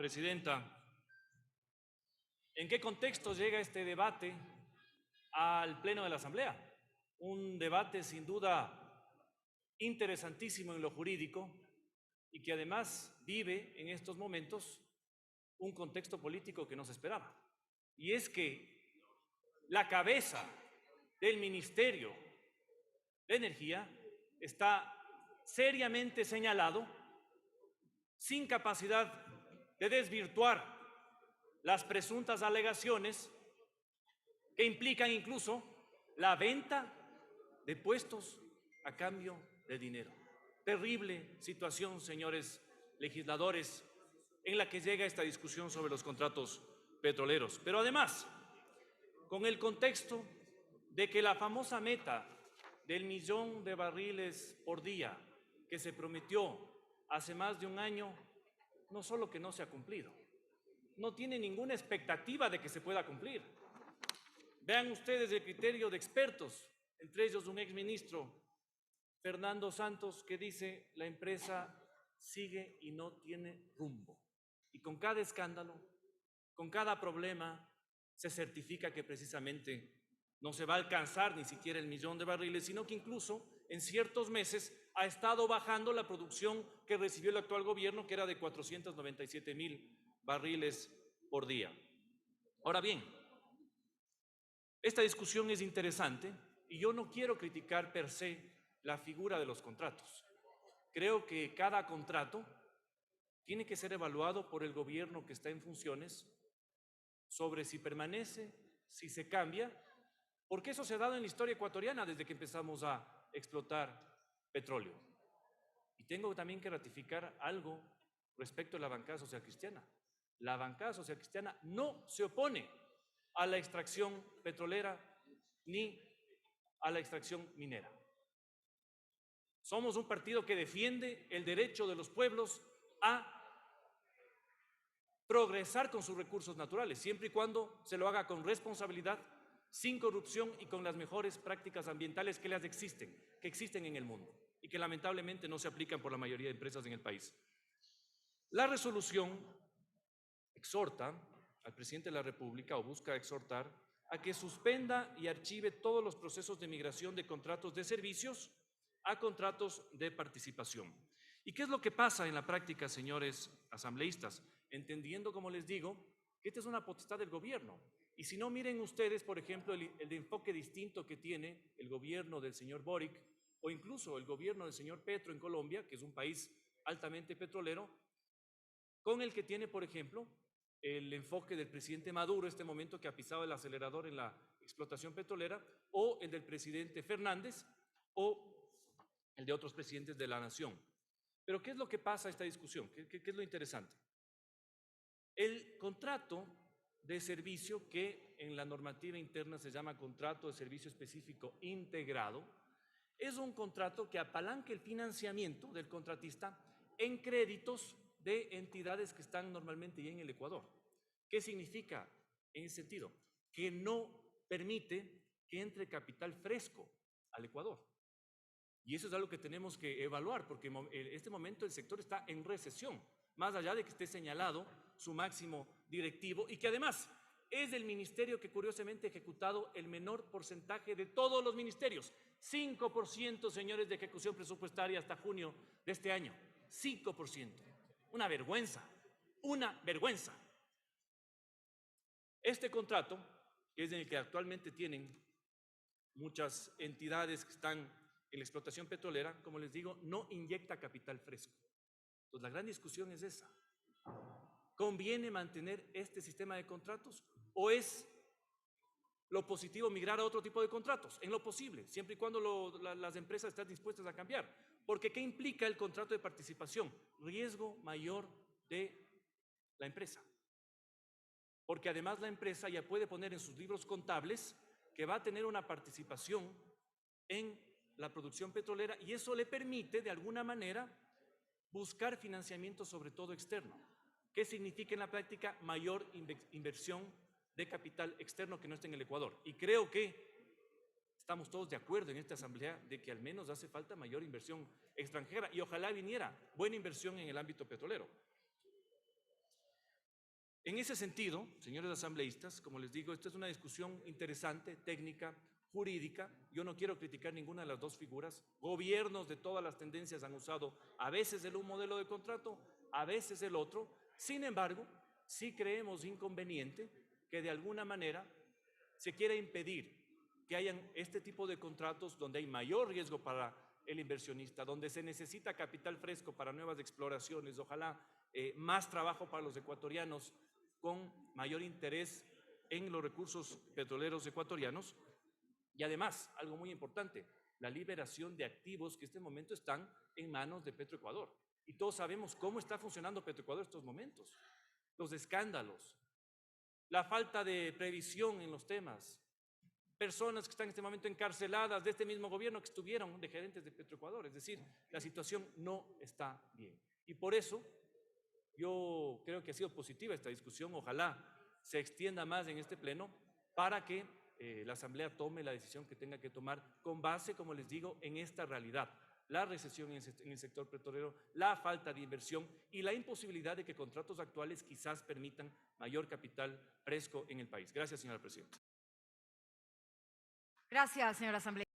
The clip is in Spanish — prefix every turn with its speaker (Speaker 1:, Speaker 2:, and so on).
Speaker 1: Presidenta. ¿En qué contexto llega este debate al Pleno de la Asamblea? Un debate sin duda interesantísimo en lo jurídico y que además vive en estos momentos un contexto político que no se esperaba. Y es que la cabeza del Ministerio de Energía está seriamente señalado, sin capacidad de desvirtuar las presuntas alegaciones que implican incluso la venta de puestos a cambio de dinero. Terrible situación, señores legisladores, en la que llega esta discusión sobre los contratos petroleros. Pero además, con el contexto de que la famosa meta del 1.000.000 de barriles por día que se prometió hace más de un año, no solo que no se ha cumplido, no tiene ninguna expectativa de que se pueda cumplir. Vean ustedes el criterio de expertos, entre ellos un exministro, Fernando Santos, que dice: la empresa sigue y no tiene rumbo. Y con cada escándalo, con cada problema, se certifica que precisamente no se va a alcanzar ni siquiera el 1.000.000 de barriles, sino que incluso en ciertos meses ha estado bajando la producción que recibió el actual gobierno, que era de 497.000 barriles por día. Ahora bien, esta discusión es interesante y yo no quiero criticar per se la figura de los contratos. Creo que cada contrato tiene que ser evaluado por el gobierno que está en funciones sobre si permanece, si se cambia, porque eso se ha dado en la historia ecuatoriana desde que empezamos a explotar petróleo. Y tengo también que ratificar algo respecto a la bancada social cristiana. La bancada social cristiana no se opone a la extracción petrolera ni a la extracción minera. Somos un partido que defiende el derecho de los pueblos a progresar con sus recursos naturales, siempre y cuando se lo haga con responsabilidad, sin corrupción y con las mejores prácticas ambientales que existen en el mundo y que lamentablemente no se aplican por la mayoría de empresas en el país. La resolución exhorta al presidente de la República, o busca exhortar, a que suspenda y archive todos los procesos de migración de contratos de servicios a contratos de participación. ¿Y qué es lo que pasa en la práctica, señores asambleístas? Entendiendo, como les digo, que esta es una potestad del gobierno. Y si no, miren ustedes, por ejemplo, el enfoque distinto que tiene el gobierno del señor Boric, o incluso el gobierno del señor Petro en Colombia, que es un país altamente petrolero, con el que tiene, por ejemplo, el enfoque del presidente Maduro, este momento que ha pisado el acelerador en la explotación petrolera, o el del presidente Fernández, o el de otros presidentes de la nación. Pero ¿qué es lo que pasa en esta discusión? ¿Qué es lo interesante? El contrato de servicio, que en la normativa interna se llama contrato de servicio específico integrado, es un contrato que apalanca el financiamiento del contratista en créditos de entidades que están normalmente ya en el Ecuador. ¿Qué significa en ese sentido? Que no permite que entre capital fresco al Ecuador. Y eso es algo que tenemos que evaluar, porque en este momento el sector está en recesión, más allá de que esté señalado su máximo directivo y que además es el ministerio que curiosamente ha ejecutado el menor porcentaje de todos los ministerios. 5%, señores, de ejecución presupuestaria hasta junio de este año. 5%. Una vergüenza, una vergüenza. Este contrato, que es en el que actualmente tienen muchas entidades que están en la explotación petrolera, como les digo, no inyecta capital fresco. Entonces, la gran discusión es esa. ¿Conviene mantener este sistema de contratos o es lo positivo migrar a otro tipo de contratos? En lo posible, siempre y cuando las empresas estén dispuestas a cambiar. Porque ¿qué implica el contrato de participación? Riesgo mayor de la empresa. Porque además la empresa ya puede poner en sus libros contables que va a tener una participación en la producción petrolera y eso le permite de alguna manera buscar financiamiento, sobre todo externo. ¿Qué significa en la práctica? Mayor inversión de capital externo que no está en el Ecuador. Y creo que estamos todos de acuerdo en esta asamblea de que al menos hace falta mayor inversión extranjera y ojalá viniera buena inversión en el ámbito petrolero. En ese sentido, señores asambleístas, como les digo, esta es una discusión interesante, técnica, jurídica. Yo no quiero criticar ninguna de las dos figuras. Gobiernos de todas las tendencias han usado a veces un modelo de contrato, a veces el otro. Sin embargo, sí creemos inconveniente que de alguna manera se quiera impedir que hayan este tipo de contratos donde hay mayor riesgo para el inversionista, donde se necesita capital fresco para nuevas exploraciones, ojalá más trabajo para los ecuatorianos con mayor interés en los recursos petroleros ecuatorianos y además, algo muy importante, la liberación de activos que en este momento están en manos de Petroecuador. Y todos sabemos cómo está funcionando Petroecuador en estos momentos. Los escándalos, la falta de previsión en los temas, personas que están en este momento encarceladas de este mismo gobierno que estuvieron de gerentes de Petroecuador. Es decir, la situación no está bien. Y por eso yo creo que ha sido positiva esta discusión. Ojalá se extienda más en este pleno para que la Asamblea tome la decisión que tenga que tomar con base, como les digo, en esta realidad. La recesión en el sector petrolero, la falta de inversión y la imposibilidad de que contratos actuales quizás permitan mayor capital fresco en el país. Gracias, señora presidenta.
Speaker 2: Gracias, señora asambleísta.